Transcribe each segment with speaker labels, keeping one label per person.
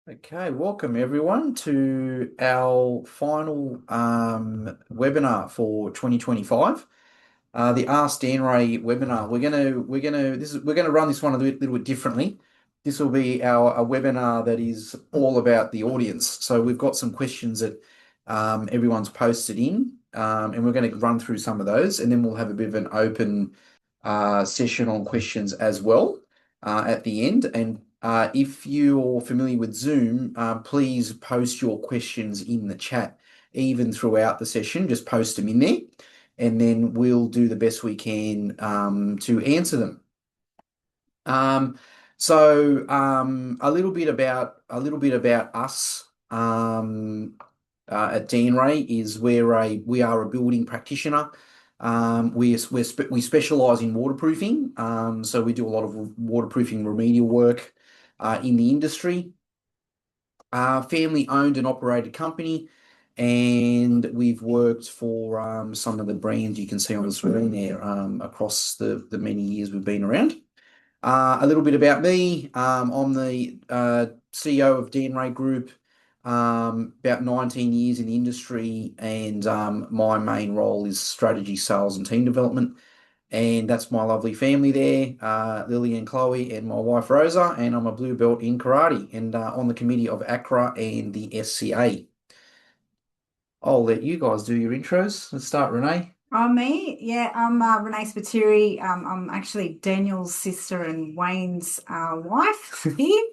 Speaker 1: Okay, welcome everyone to our final webinar for 2025. The Ask Danrae webinar. We're gonna run this one a little bit differently. This will be a webinar that is all about the audience. So we've got some questions that everyone's posted in, and we're going to run through some of those, and then we'll have a bit of an open session on questions as well at the end. And if you're familiar with Zoom, please post your questions in the chat, even throughout the session. Just post them in there, and then we'll do the best we can to answer them. A little bit about us at Danrae is we are a building practitioner. We specialise in waterproofing, so we do a lot of waterproofing remedial work in the industry. Family owned and operated company, and we've worked for some of the brands you can see on the screen there across the many years we've been around. A little bit about me. I'm the CEO of Danrae Group, about 19 years in the industry, and my main role is strategy, sales, and team development. And that's my lovely family there, Lily and Chloe, and my wife Rosa, and I'm a blue belt in karate and on the committee of ACRA and the SCA. I'll let you guys do your intros. Let's start, Renee.
Speaker 2: Me? Yeah, I'm Renee Spiteri. I'm actually Daniel's sister and Wayne's wife here.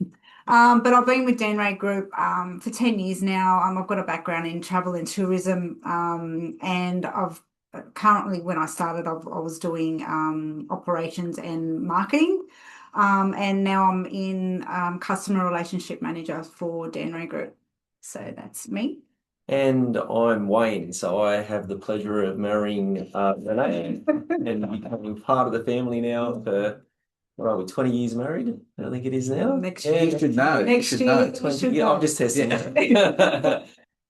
Speaker 2: But I've been with Danrae Group for 10 years now. I've got a background in travel and tourism, and I've currently, when I started, I was doing operations and marketing, and now I'm in customer relationship manager for Danrae Group. So that's me.
Speaker 3: And I'm Wayne, so I have the pleasure of marrying Renee and becoming part of the family now for, what are we, 20 years married? I think it is now.
Speaker 2: Next year.
Speaker 1: You should know.
Speaker 2: Next
Speaker 1: You should
Speaker 2: year.
Speaker 1: know.
Speaker 3: 20, yeah, I'm just testing.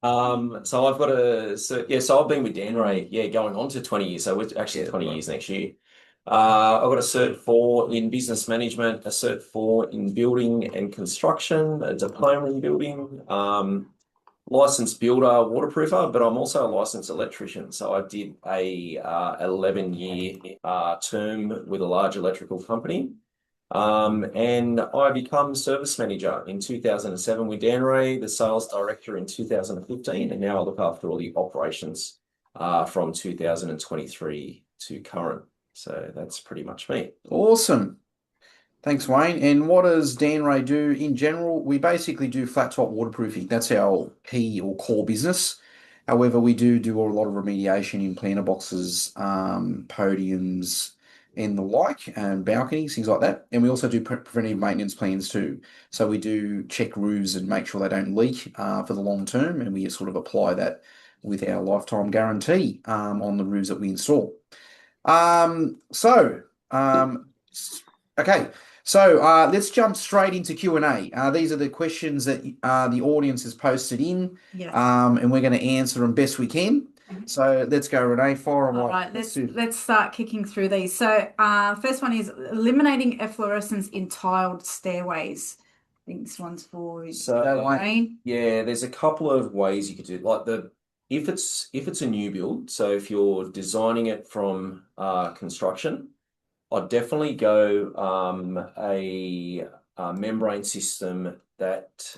Speaker 3: So I've got so I've been with Danrae, going on to 20 years. So we're actually 20 years next year. I've got a Cert 4 in business management, a Cert 4 in building and construction, a diploma in building, licensed builder, waterproofer, but I'm also a licensed electrician. So I did a 11-year term with a large electrical company. And I become service manager in 2007 with Danrae, the sales director in 2015, and now I look after all the operations from 2023 to current. So that's pretty much me.
Speaker 1: Awesome. Thanks, Wayne. And what does Danrae do in general? We basically do flat top waterproofing. That's our key or core business. However, we do a lot of remediation in planter boxes, podiums, and the like, and balconies, things like that. And we also do preventive maintenance plans too. So we do check roofs and make sure they don't leak for the long term, and we sort of apply that with our lifetime guarantee on the roofs that we install. Okay. So let's jump straight into Q&A. These are the questions that the audience has posted in,
Speaker 2: Yes.
Speaker 1: And we're going to answer them best we can. So let's go, Renee. Fire them.
Speaker 2: All right, let's start kicking through these. So first one is eliminating efflorescence in tiled stairways. I think this one's for Wayne.
Speaker 3: Yeah, there's a couple of ways you could do it. Like if it's a new build, so if you're designing it from construction, I'd definitely go a membrane system that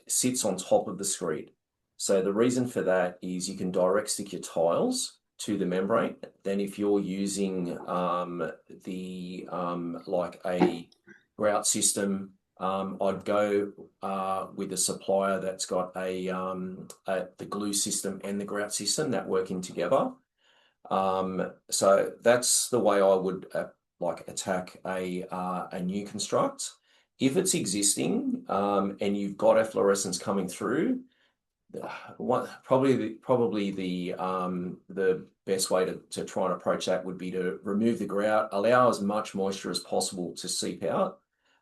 Speaker 3: sits on top of the screed. So the reason for that is you can direct stick your tiles to the membrane. Then if you're using like a grout system, I'd go with a supplier that's got the glue system and the grout system that working together. So that's the way I would attack a new construct. If it's existing and you've got efflorescence coming through, probably the best way to try and approach that would be to remove the grout, allow as much moisture as possible to seep out,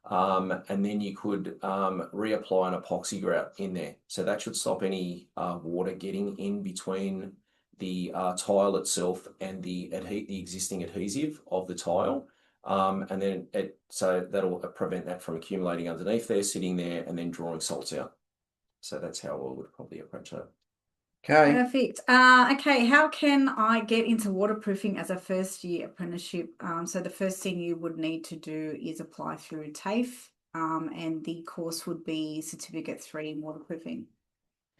Speaker 3: and then you could reapply an epoxy grout in there. So that should stop any water getting in between the tile itself and the existing adhesive of the tile. And then so that'll prevent that from accumulating underneath there, sitting there, and then drawing salts out. So that's how I would probably approach that.
Speaker 1: Okay.
Speaker 2: Perfect. Okay, how can I get into waterproofing as a first year apprenticeship? So the first thing you would need to do is apply through TAFE, and the course would be Certificate 3 in waterproofing.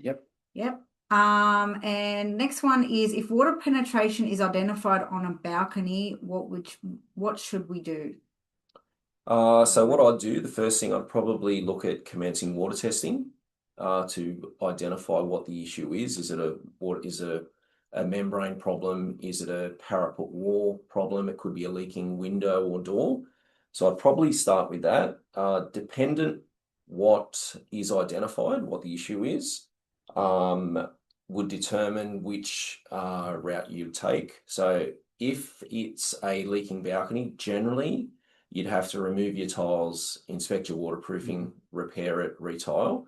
Speaker 1: Yep.
Speaker 2: Yep. And next one is, if water penetration is identified on a balcony, what should we do?
Speaker 3: So what I'd do, the first thing I'd probably look at commencing water testing to identify what the issue is. Is it a membrane problem? Is it a parapet wall problem? It could be a leaking window or door. So I'd probably start with that. Dependent what is identified, what the issue is, would determine which route you take. So if it's a leaking balcony, generally you'd have to remove your tiles, inspect your waterproofing, repair it, retile.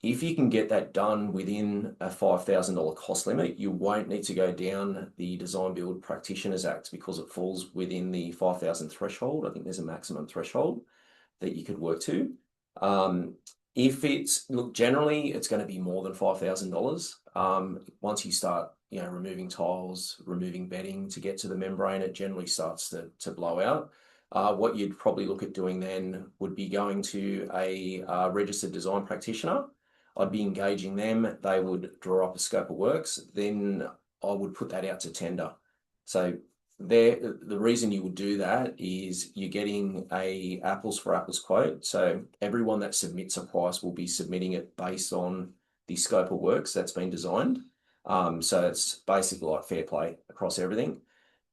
Speaker 3: If you can get that done within a $5,000 cost limit, you won't need to go down the Design Build Practitioners Act because it falls within the 5,000 threshold. I think there's a maximum threshold that you could work to. Look, generally it's going to be more than $5,000. Once you start, removing tiles, removing bedding to get to the membrane, it generally starts to blow out. What you'd probably look at doing then would be going to a registered design practitioner. I'd be engaging them. They would draw up a scope of works. Then I would put that out to tender. So the reason you would do that is you're getting a apples for apples quote. So everyone that submits a price will be submitting it based on the scope of works that's been designed. So it's basically like fair play across everything.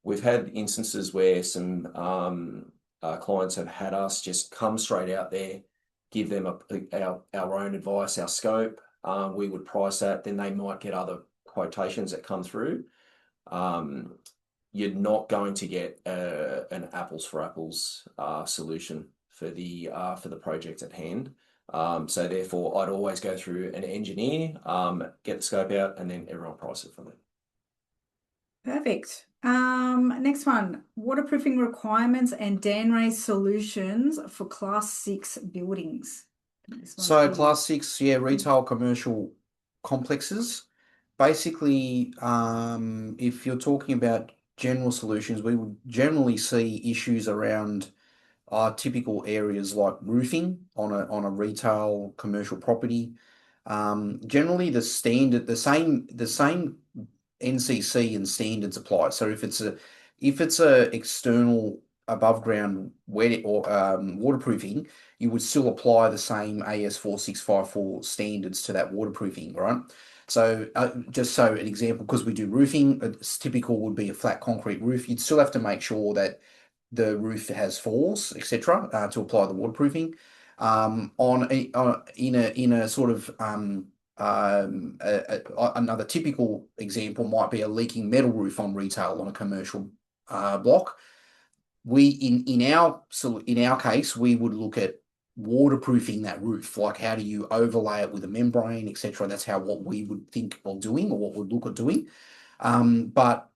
Speaker 3: We've had instances where some clients have had us just come straight out there, give them our own advice, our scope. We would price that, then they might get other quotations that come through. You're not going to get an apples for apples solution for the project at hand. So therefore, I'd always go through an engineer, get the scope out, and then everyone price it from there.
Speaker 2: Perfect. Next one, waterproofing requirements and Danrae solutions for Class 6 buildings.
Speaker 1: So Class 6, retail commercial complexes. Basically, if you're talking about general solutions, we would generally see issues around typical areas like roofing on a retail commercial property. Generally, the same NCC and standards apply. So if it's a external above ground wet or waterproofing, you would still apply the same AS 4654 standards to that waterproofing, right? So just so an example, because we do roofing, it's typical would be a flat concrete roof. You'd still have to make sure that the roof has falls, etc., to apply the waterproofing. In a sort of another typical example might be a leaking metal roof on retail on a commercial block. In our case, we would look at waterproofing that roof. Like, how do you overlay it with a membrane, etc. That's what we would think of doing, or what we'd look at doing. But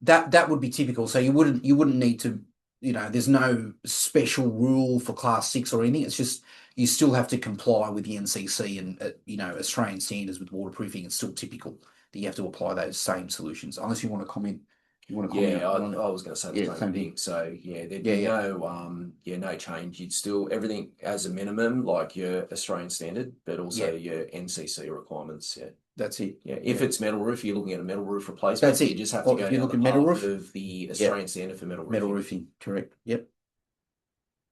Speaker 1: that would be typical. So you wouldn't need to, there's no special rule for Class 6 or anything. It's just you still have to comply with the NCC and Australian standards with waterproofing. It's still typical that you have to apply those same solutions. Unless you want to comment.
Speaker 3: Yeah, I was going to say the same thing. So there'd be no change. You'd still everything as a minimum, like your Australian standard, but also your NCC requirements. Yeah,
Speaker 1: that's it.
Speaker 3: Yeah, if it's metal roof, you're looking at a metal roof replacement.
Speaker 1: That's it.
Speaker 3: You just have to go down the
Speaker 1: metal
Speaker 3: path
Speaker 1: roof
Speaker 3: of the Australian standard for metal roofing.
Speaker 1: Metal roofing, correct. Yep.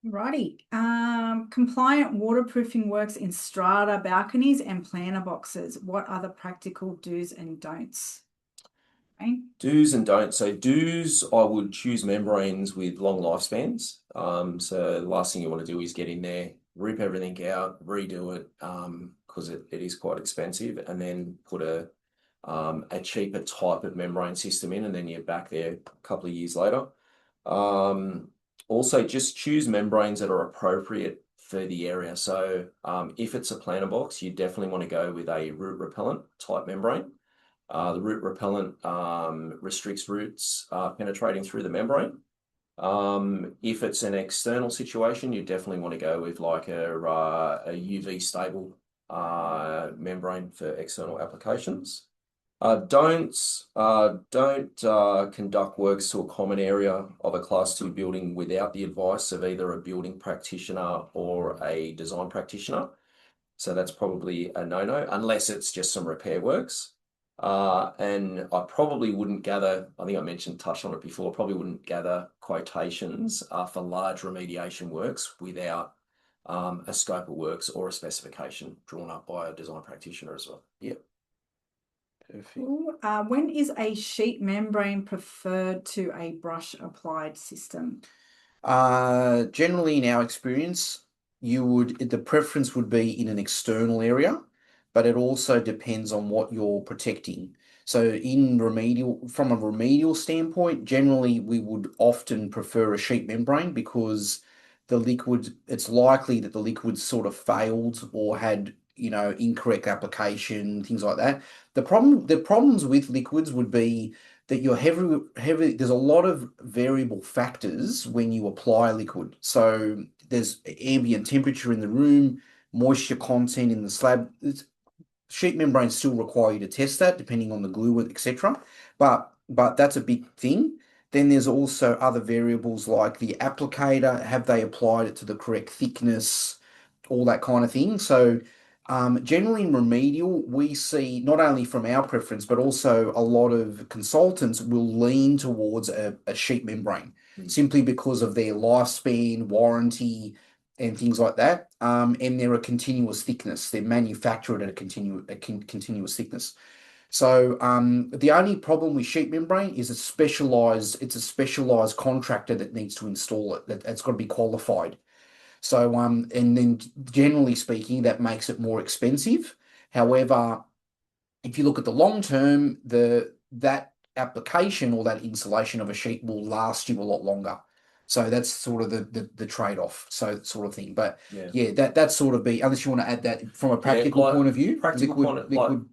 Speaker 2: Righty. Compliant waterproofing works in strata balconies and planter boxes. What are the practical do's and don'ts? Okay.
Speaker 3: Do's and don'ts. So do's, I would choose membranes with long lifespans. So the last thing you want to do is get in there, rip everything out, redo it, because it is quite expensive, and then put a cheaper type of membrane system in, and then you're back there a couple of years later. Also, just choose membranes that are appropriate for the area. So if it's a planter box, you definitely want to go with a root repellent type membrane. The root repellent restricts roots penetrating through the membrane. If it's an external situation, you definitely want to go with like a UV stable membrane for external applications. Don't conduct works to a common area of a Class 2 building without the advice of either a building practitioner or a design practitioner. So that's probably a no-no, unless it's just some repair works. And I probably wouldn't gather, I think I touched on it before, probably wouldn't gather quotations for large remediation works without a scope of works or a specification drawn up by a design practitioner as well.
Speaker 1: Yep. Perfect.
Speaker 2: When is a sheet membrane preferred to a brush applied system?
Speaker 1: Generally, in our experience, the preference would be in an external area, but it also depends on what you're protecting. So from a remedial standpoint, generally we would often prefer a sheet membrane because it's likely that the liquid sort of failed or had, incorrect application, things like that. The problems with liquids would be that you're there's a lot of variable factors when you apply liquid. So there's ambient temperature in the room, moisture content in the slab. Sheet membranes still require you to test that depending on the glue, etc. But that's a big thing. Then there's also other variables like the applicator. Have they applied it to the correct thickness? All that kind of thing. So generally in remedial, we see not only from our preference, but also a lot of consultants will lean towards a sheet membrane simply because of their lifespan, warranty, and things like that. And they're a continuous thickness. They're manufactured at a continuous thickness. So the only problem with sheet membrane is it's a specialized contractor that needs to install it. That's got to be qualified. So and then generally speaking, that makes it more expensive. However, if you look at the long term, that application or that installation of a sheet will last you a lot longer. So that's sort of the trade-off, so sort of thing. But yeah, that's sort of be, unless you want to add that from a practical point of view,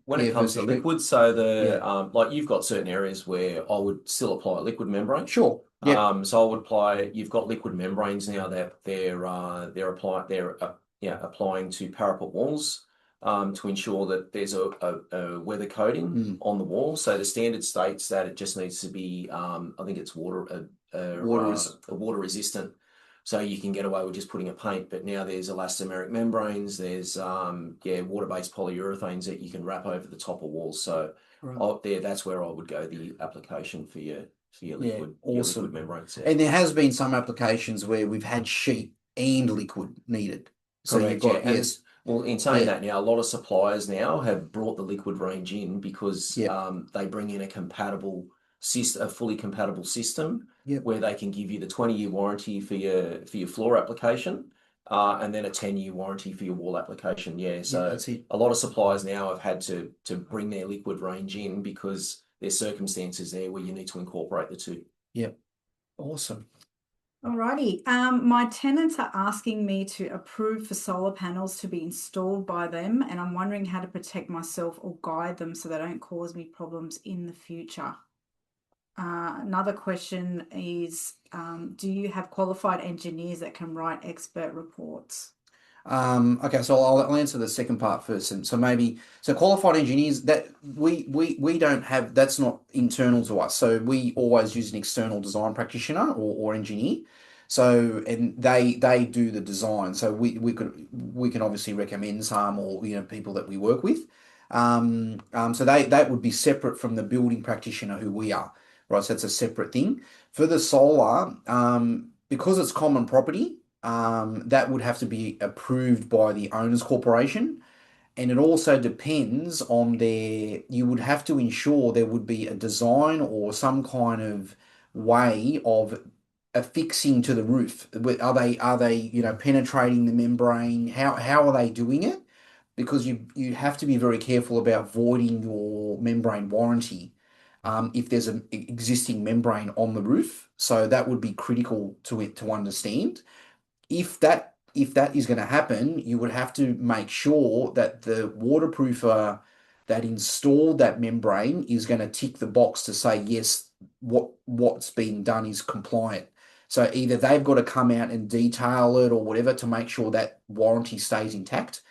Speaker 3: when it comes to liquids, so like you've got certain areas where I would still apply a liquid membrane.
Speaker 1: Sure. Yeah.
Speaker 3: So I would apply. You've got liquid membranes now that they're applying to parapet walls to ensure that there's a weather coating on the wall. So the standard states that it just needs to be I think it's water resistant. So you can get away with just putting a paint, but now there's elastomeric membranes, there's water-based polyurethanes that you can wrap over the top of walls. So that's where I would go the application for your liquid,
Speaker 1: awesome.
Speaker 3: Your liquid membranes. Yeah.
Speaker 1: And there has been some applications where we've had sheet and liquid needed. So
Speaker 3: correct,
Speaker 1: you've got yes.
Speaker 3: Well, in saying that now, a lot of suppliers now have brought the liquid range in because they bring in a fully compatible system where they can give you the 20-year warranty for your floor application, and then a 10-year warranty for your wall application. So a lot of suppliers now have had to bring their liquid range in because there's circumstances there where you need to incorporate the two.
Speaker 1: Yep. Awesome.
Speaker 2: Alrighty. My tenants are asking me to approve for solar panels to be installed by them, and I'm wondering how to protect myself or guide them so they don't cause me problems in the future. Another question is, do you have qualified engineers that can write expert reports?
Speaker 1: Okay, so I'll answer the second part first. And so qualified engineers that we don't have, that's not internal to us. So we always use an external design practitioner or engineer. So and they do the design. So we can obviously recommend some or people that we work with. So that would be separate from the building practitioner who we are, right? So that's a separate thing. For the solar, because it's common property, that would have to be approved by the owners corporation. And it also depends on you would have to ensure there would be a design or some kind of way of affixing to the roof. Are they penetrating the membrane? How are they doing it? Because you have to be very careful about voiding your membrane warranty if there's an existing membrane on the roof. So that would be critical to understand. If that is going to happen, you would have to make sure that the waterproofer that installed that membrane is going to tick the box to say yes, what's being done is compliant. So either they've got to come out and detail it or whatever to make sure that warranty stays intact.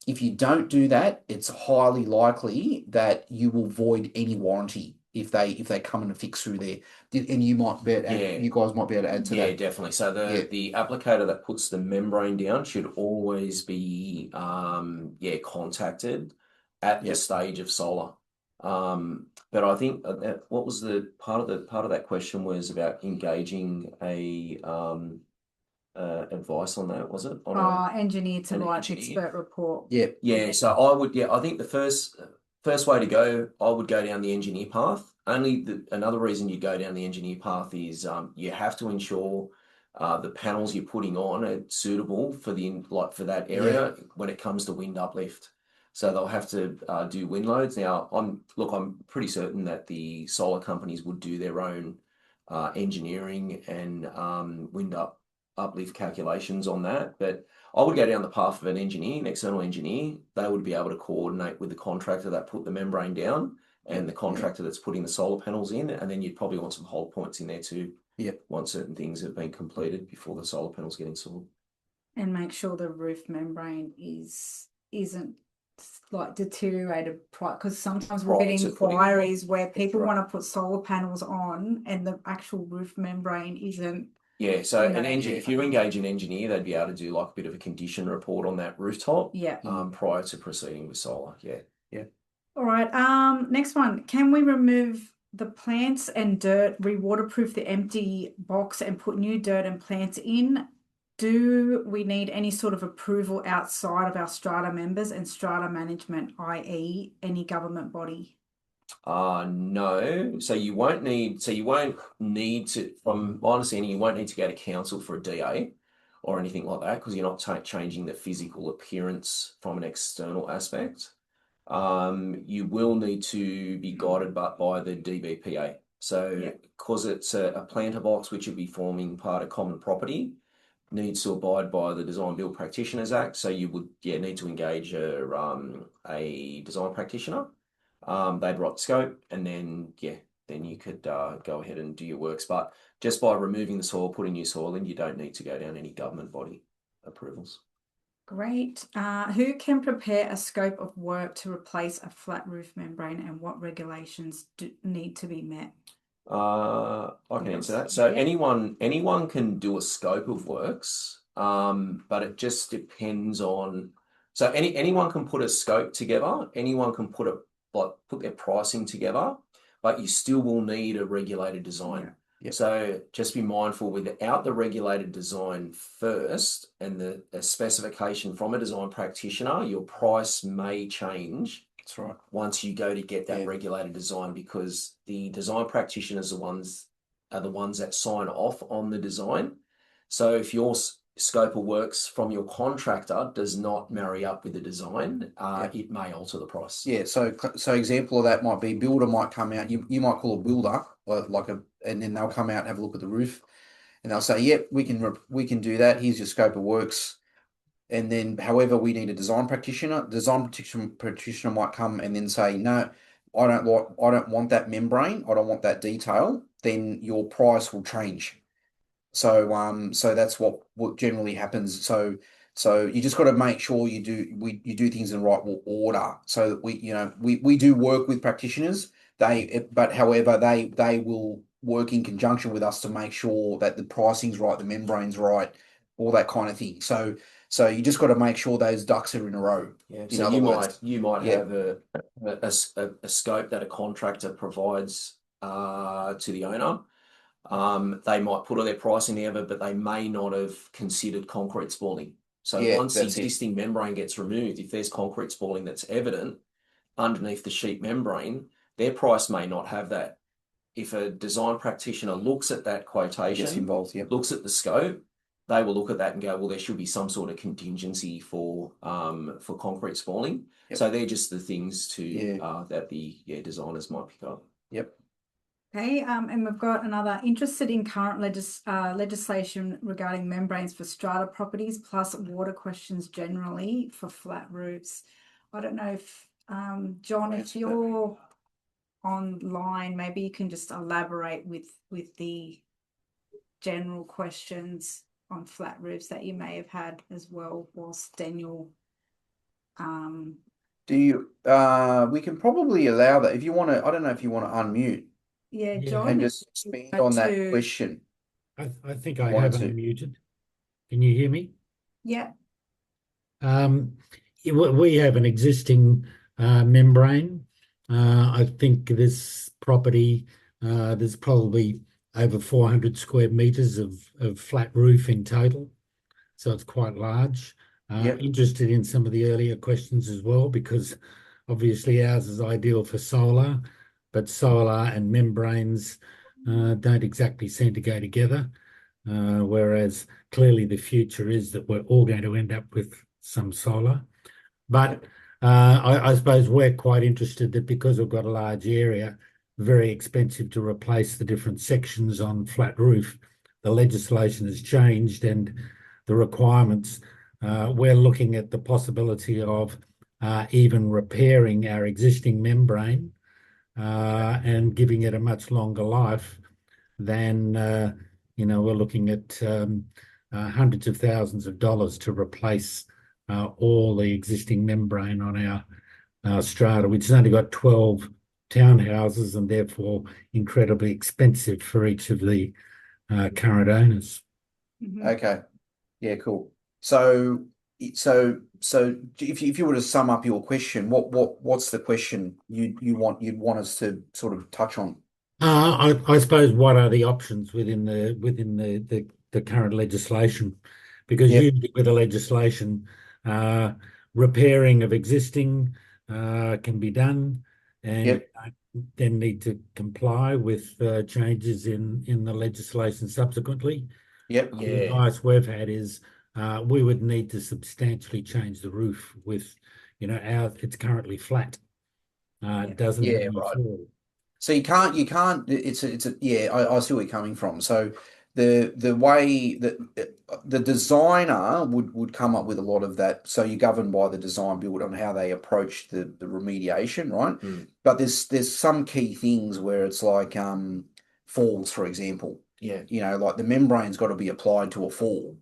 Speaker 1: If you don't do that, it's highly likely that you will void any warranty if they come in and fix through there. And you might be able to add, you guys might be able to add to
Speaker 3: Yeah,
Speaker 1: that.
Speaker 3: definitely. So the applicator that puts the membrane down should always be contacted at the stage of solar. But I think what was the part of that question was about engaging a advice on that, was it? On
Speaker 2: engineer to
Speaker 3: an
Speaker 2: write
Speaker 3: engineer?
Speaker 2: expert report.
Speaker 1: Yeah.
Speaker 3: Yeah, so I think the first way to go, I would go down the engineer path. Another reason you go down the engineer path is you have to ensure the panels you're putting on are suitable for for that area when it comes to wind uplift. So they'll have to do wind loads. Now, I'm pretty certain that the solar companies would do their own engineering and uplift calculations on that, but I would go down the path of an engineer, an external engineer. They would be able to coordinate with the contractor that put the membrane down and the contractor that's putting the solar panels in, and then you'd probably want some hold points in there too. Once certain things have been completed before the solar panels get installed.
Speaker 2: And make sure the roof membrane isn't like deteriorated, because sometimes we're getting inquiries where people want to put solar panels on and the actual roof membrane isn't.
Speaker 3: Yeah, so if you engage an engineer, they'd be able to do like a bit of a condition report on that rooftop. Prior to proceeding with solar. Yeah.
Speaker 2: All right. Next one. Can we remove the plants and dirt, re-waterproof the empty box and put new dirt and plants in? Do we need any sort of approval outside of our strata members and strata management, i.e. any government body?
Speaker 3: No. So you won't need to, from my understanding, you won't need to go to council for a DA or anything like that because you're not changing the physical appearance from an external aspect. You will need to be guided by the DBPA. So because it's a planter box which would be forming part of common property, needs to abide by the Design Build Practitioners Act. So you would need to engage a design practitioner. They'd write the scope, and then you could go ahead and do your works. But just by removing the soil, putting new soil in, you don't need to go down any government body approvals.
Speaker 2: Great. Who can prepare a scope of work to replace a flat roof membrane, and what regulations need to be met?
Speaker 3: I can answer that. So anyone can do a scope of works, but it just depends on. So anyone can put a scope together. Anyone can put their pricing together, but you still will need a regulated design. So just be mindful, without the regulated design first and the specification from a design practitioner, your price may change.
Speaker 1: That's right.
Speaker 3: Once you go to get that regulated design, because the design practitioners are the ones that sign off on the design. So if your scope of works from your contractor does not marry up with the design, it may alter the price.
Speaker 1: Yeah. So example of that might be builder might come out. You might call a builder and then they'll come out and have a look at the roof, and they'll say, "Yep, we can do that. Here's your scope of works." And then, however, we need a design practitioner. Design practitioner might come and then say, "No, I don't want that membrane. I don't want that detail." Then your price will change. So that's what generally happens. So you just got to make sure you do things in the right order. So that we do work with practitioners. However, they will work in conjunction with us to make sure that the pricing's right, the membrane's right, all that kind of thing. So you just got to make sure those ducks are in a row.
Speaker 3: Yeah. So you might have a scope that a contractor provides to the owner. They might put all their pricing together, but they may not have considered concrete spalling. So once the existing membrane gets removed, if there's concrete spalling that's evident underneath the sheet membrane, their price may not have that. If a design practitioner looks at that quotation, looks at the scope, they will look at that and go, well, there should be some sort of contingency for concrete spalling. So they're just the things that the designers might pick up.
Speaker 2: Okay, and we've got another, interested in current legislation regarding membranes for strata properties plus water questions generally for flat roofs. I don't know if, John, if you're online, maybe you can just elaborate with the general questions on flat roofs that you may have had as well, whilst Daniel.
Speaker 1: Do you? We can probably allow that if you want to. I don't know if you want to unmute
Speaker 2: Yeah,
Speaker 4: Yeah.
Speaker 2: John.
Speaker 1: and just expand on that question.
Speaker 4: I think I
Speaker 1: Wanted
Speaker 4: have
Speaker 1: to.
Speaker 4: unmuted. Can you hear me?
Speaker 2: Yeah.
Speaker 4: We have an existing membrane. I think this property, there's probably over 400 square meters of flat roof in total. So it's quite large.
Speaker 1: Yep.
Speaker 4: Interested in some of the earlier questions as well, because obviously ours is ideal for solar, but solar and membranes don't exactly seem to go together. Whereas clearly the future is that we're all going to end up with some solar. But I suppose we're quite interested that because we've got a large area, very expensive to replace the different sections on flat roof. The legislation has changed and the requirements. We're looking at the possibility of even repairing our existing membrane and giving it a much longer life than we're looking at hundreds of thousands of dollars to replace all the existing membrane on our strata, which has only got 12 townhouses and therefore incredibly expensive for each of the current owners.
Speaker 1: Okay. Yeah, cool. So if you were to sum up your question, what's the question you'd want us to sort of touch on?
Speaker 4: I suppose what are the options within the current legislation? Because
Speaker 1: Yep.
Speaker 4: usually with the legislation, repairing of existing can be done, and
Speaker 1: Yep.
Speaker 4: then need to comply with changes in the legislation subsequently.
Speaker 1: Yep.
Speaker 4: The
Speaker 3: Yeah.
Speaker 4: advice we've had is we would need to substantially change the roof with, it's currently flat. It doesn't have
Speaker 1: Yeah,
Speaker 4: any
Speaker 1: right.
Speaker 4: fall.
Speaker 1: So you can't yeah, I see where you're coming from. So the way that the designer would come up with a lot of that. So you're governed by the design build on how they approach the remediation, right?
Speaker 3: Mm.
Speaker 1: But there's some key things where it's like falls, for example.
Speaker 3: Yeah.
Speaker 1: Like the membrane's got to be applied to a fall.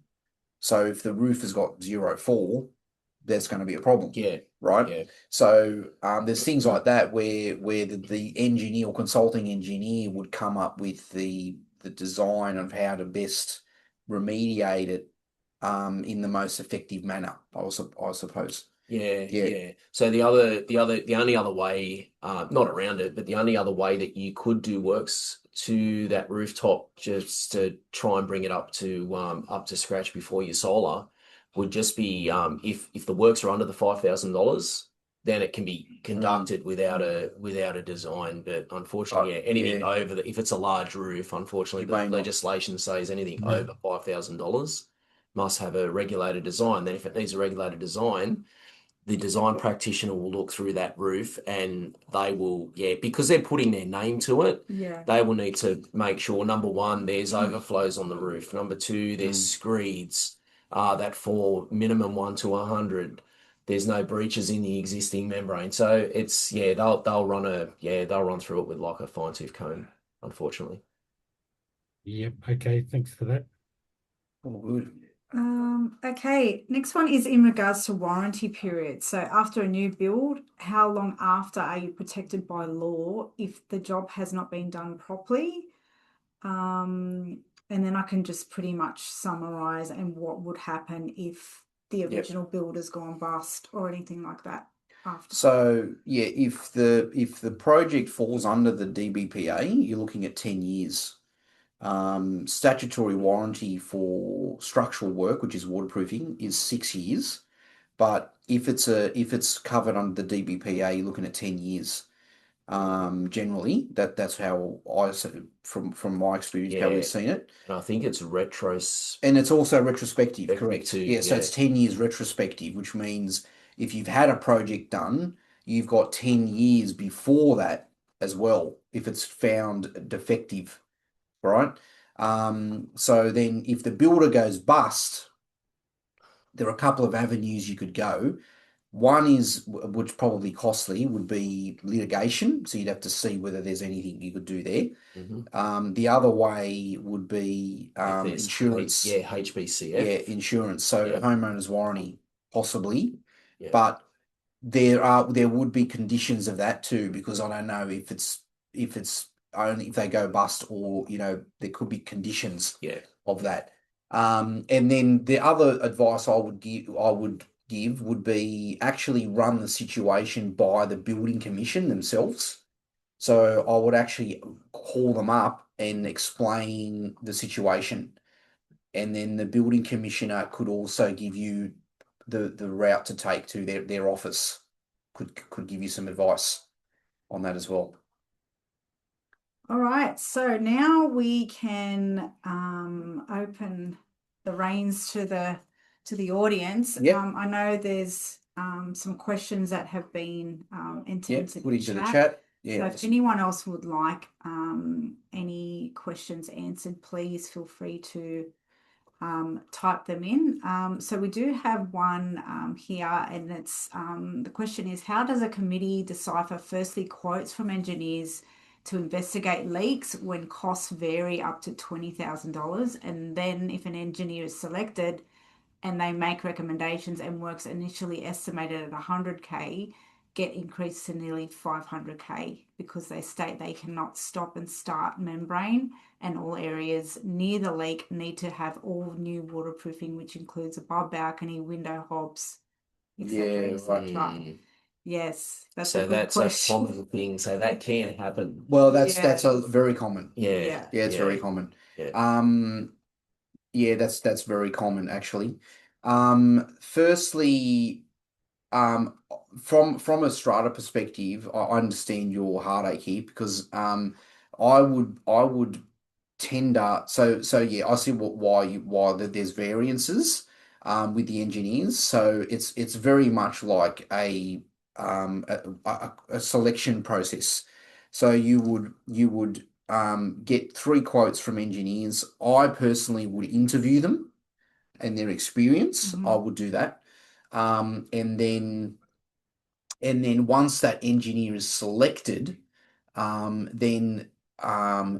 Speaker 1: So if the roof has got zero fall, there's going to be a problem.
Speaker 3: Yeah.
Speaker 1: Right.
Speaker 3: Yeah.
Speaker 1: So there's things like that where the engineer or consulting engineer would come up with the design of how to best remediate it in the most effective manner, I suppose.
Speaker 3: Yeah. So the only other way, not around it, but the only other way that you could do works to that rooftop just to try and bring it up to scratch before your solar would just be if the works are under the $5,000, then it can be conducted without a design. But unfortunately, anything over if it's a large roof, unfortunately, the legislation says anything over $5,000 must have a regulated design. Then if it needs a regulated design, the design practitioner will look through that roof and they will, because they're putting their name to it, they will need to make sure, number one, there's overflows on the roof. Number two, there's screeds that fall minimum 1 to 100. There's no breaches in the existing membrane. So it's, they'll run through it with like a fine tooth comb, unfortunately.
Speaker 4: Yep. Okay. Thanks for that.
Speaker 1: Oh, good.
Speaker 2: Okay, next one is in regards to warranty period. So after a new build, how long after are you protected by law if the job has not been done properly? And then I can just pretty much summarize and what would happen if the original builder's gone bust or anything like that after.
Speaker 1: So if the project falls under the DBPA, you're looking at 10 years. Statutory warranty for structural work, which is waterproofing, is 6 years. But if it's covered under the DBPA, you're looking at 10 years. Generally, that's how from my experience how we've seen it.
Speaker 3: And I think it's
Speaker 1: and it's also retrospective, correct?
Speaker 3: Too,
Speaker 1: So it's 10 years retrospective, which means if you've had a project done, you've got 10 years before that as well, if it's found defective. Right. So then if the builder goes bust, there are a couple of avenues you could go. One is, which probably costly, would be litigation. So you'd have to see whether there's anything you could do there. The other way would be insurance.
Speaker 3: HBCF.
Speaker 1: Insurance. So homeowners warranty, possibly.
Speaker 3: Yeah.
Speaker 1: But there would be conditions of that too, because I don't know if it's only if they go bust, or there could be conditions of that. And then the other advice I would give would be actually run the situation by the building commission themselves. So I would actually call them up and explain the situation, and then the building commissioner could also give you the route to take to their office. Could give you some advice on that as well.
Speaker 2: All right, so now we can open the reins to the audience.
Speaker 1: Yep.
Speaker 2: I know there's some questions that have been entered into
Speaker 1: the chat.
Speaker 2: So if anyone else would like any questions answered, please feel free to type them in. So we do have one here, and it's the question is, how does a committee decipher firstly quotes from engineers to investigate leaks when costs vary up to $20,000, and then if an engineer is selected and they make recommendations and works initially estimated at 100K get increased to nearly 500K because they state they cannot stop and start membrane, and all areas near the leak need to have all new waterproofing, which includes above balcony, window hobs, etc.
Speaker 1: Right.
Speaker 2: Yes, that's
Speaker 3: So
Speaker 2: a good
Speaker 3: that's
Speaker 2: question.
Speaker 3: a common thing. So that can happen.
Speaker 1: Well, that's a very common.
Speaker 3: Yeah.
Speaker 1: It's very common.
Speaker 3: Yeah.
Speaker 1: That's very common actually. Firstly, from a strata perspective, I understand your heartache here, because I would tender. So yeah, I see why there's variances with the engineers. So it's very much like a selection process. So you would get 3 quotes from engineers. I personally would interview them and their experience. I would do that. And then once that engineer is selected, then I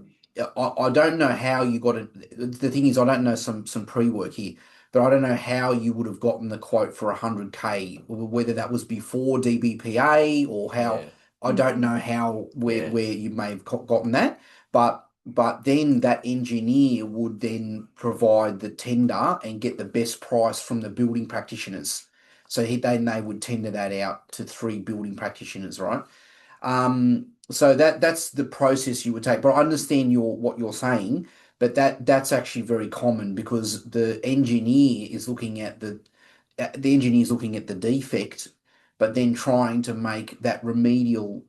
Speaker 1: don't know how you got it. The thing is, I don't know some pre-work here, but I don't know how you would have gotten the quote for 100K, whether that was before DBPA or how.
Speaker 3: Yeah.
Speaker 1: I don't know how where you may have gotten that, but then that engineer would then provide the tender and get the best price from the building practitioners. So then they would tender that out to 3 building practitioners, right? So that's the process you would take. But I understand what you're saying, but that's actually very common, because the engineer is looking at the defect, but then trying to make that remediation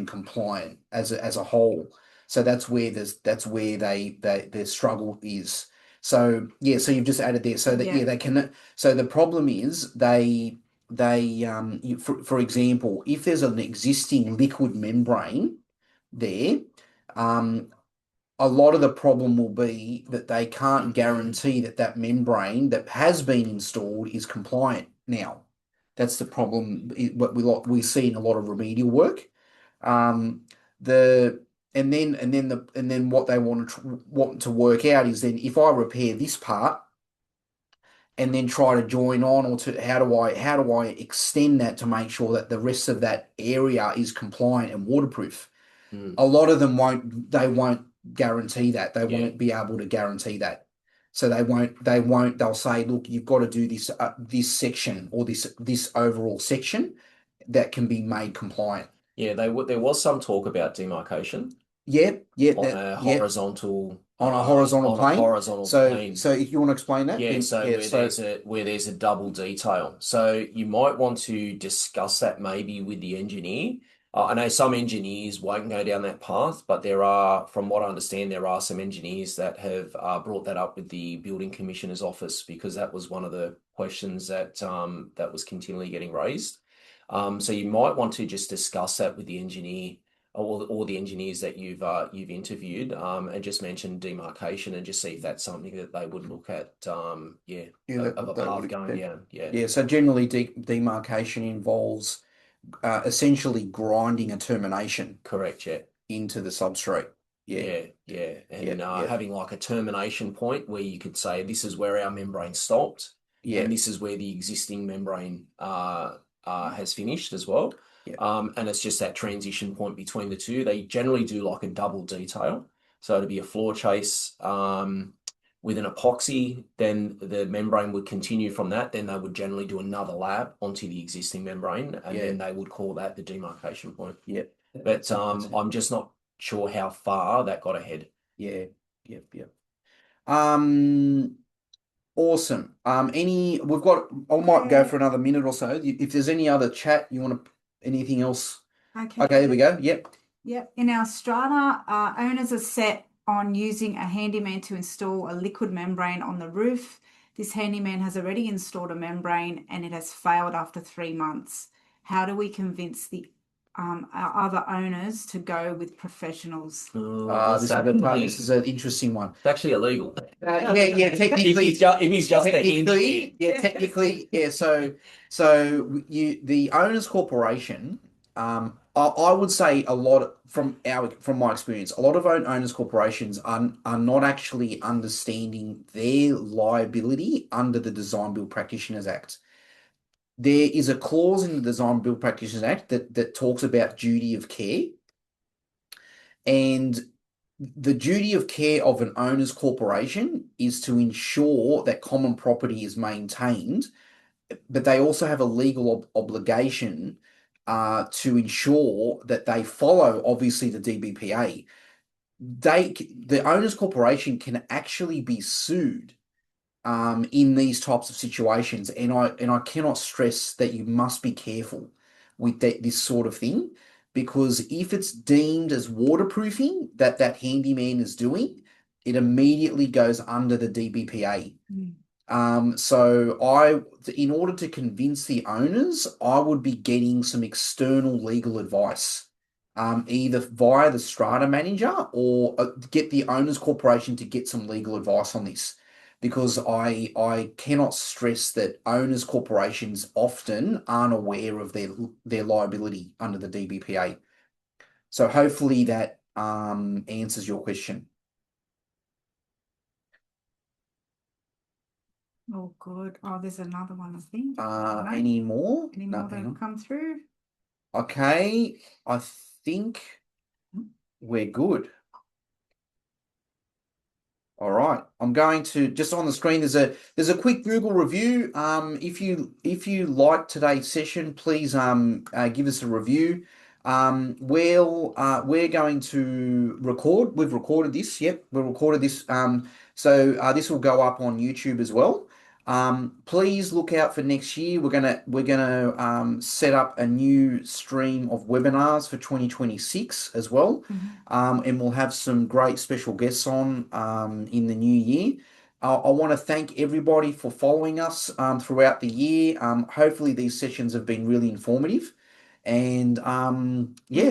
Speaker 1: compliant as a whole. So that's where their struggle is. So yeah, so you've just added there. So that they can. So the problem is for example, if there's an existing liquid membrane there, a lot of the problem will be that they can't guarantee that membrane that has been installed is compliant now. That's the problem. What we see in a lot of remedial work. And then what they want to work out is, then if I repair this part and then try to join on, or to how do I extend that to make sure that the rest of that area is compliant and waterproof? A lot of them won't guarantee that. They won't be able to guarantee that. So they'll say, look, you've got to do this section, or this overall section that can be made compliant.
Speaker 3: Yeah, there was some talk about demarcation.
Speaker 1: On
Speaker 3: a horizontal
Speaker 1: plane. So if you want to explain that,
Speaker 3: where there's a double detail. So you might want to discuss that maybe with the engineer. I know some engineers won't go down that path, but from what I understand, there are some engineers that have brought that up with the building commissioner's office, because that was one of the questions that was continually getting raised. So you might want to just discuss that with the engineer all the engineers that you've interviewed, and just mention demarcation and just see if that's something that they would look at, of a path going down.
Speaker 1: Yeah, so generally demarcation involves essentially grinding a termination
Speaker 3: Correct, yeah.
Speaker 1: into the substrate.
Speaker 3: And having like a termination point where you could say this is where our membrane stopped, and this is where the existing membrane has finished as well. And it's just that transition point between the two. They generally do like a double detail, so it'd be a floor chase with an epoxy. Then the membrane would continue from that. Then they would generally do another lab onto the existing membrane, and then they would call that the demarcation point. But I'm just not sure how far that got ahead.
Speaker 1: Awesome. I might go for another minute or so. If there's any other chat you want to, anything else? Okay, there we go.
Speaker 2: Yep. In our strata, owners are set on using a handyman to install a liquid membrane on the roof. This handyman has already installed a membrane and it has failed after 3 months. How do we convince the our other owners to go with professionals?
Speaker 1: This is an interesting one.
Speaker 3: It's actually illegal.
Speaker 1: Technically,
Speaker 3: if he's just
Speaker 1: technically. So the owners corporation. I would say a lot from my experience, a lot of owners corporations are not actually understanding their liability under the Design Build Practitioners Act. There is a clause in the Design Build Practitioners Act that talks about duty of care. And the duty of care of an owner's corporation is to ensure that common property is maintained, but they also have a legal obligation to ensure that they follow, obviously, the DBPA. The owner's corporation can actually be sued in these types of situations, and I cannot stress that you must be careful with this sort of thing, because if it's deemed as waterproofing that handyman is doing, it immediately goes under the DBPA. So in order to convince the owners, I would be getting some external legal advice, either via the strata manager or get the owners corporation to get some legal advice on this. Because I cannot stress that owners corporations often aren't aware of their liability under the DBPA. So hopefully that answers your question.
Speaker 2: Oh, good. Oh, there's another one, I think.
Speaker 1: Any more?
Speaker 2: Any more that have come through?
Speaker 1: Okay, I think we're good. All right, I'm going to just on the screen. There's a quick Google review. If you like today's session, please give us a review. We're going to record. We've recorded this. Yep, we recorded this. So this will go up on YouTube as well. Please look out for next year. We're gonna set up a new stream of webinars for 2026 as well, and we'll have some great special guests on in the new year. I want to thank everybody for following us throughout the year. Hopefully these sessions have been really informative, and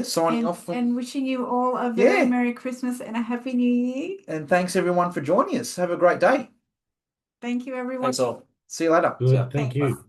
Speaker 1: signing off
Speaker 2: and wishing you all a very Merry Christmas and a Happy New Year.
Speaker 1: And thanks everyone for joining us. Have a great day.
Speaker 2: Thank you, everyone.
Speaker 3: Thanks all.
Speaker 1: See you later.
Speaker 4: Good, thank you.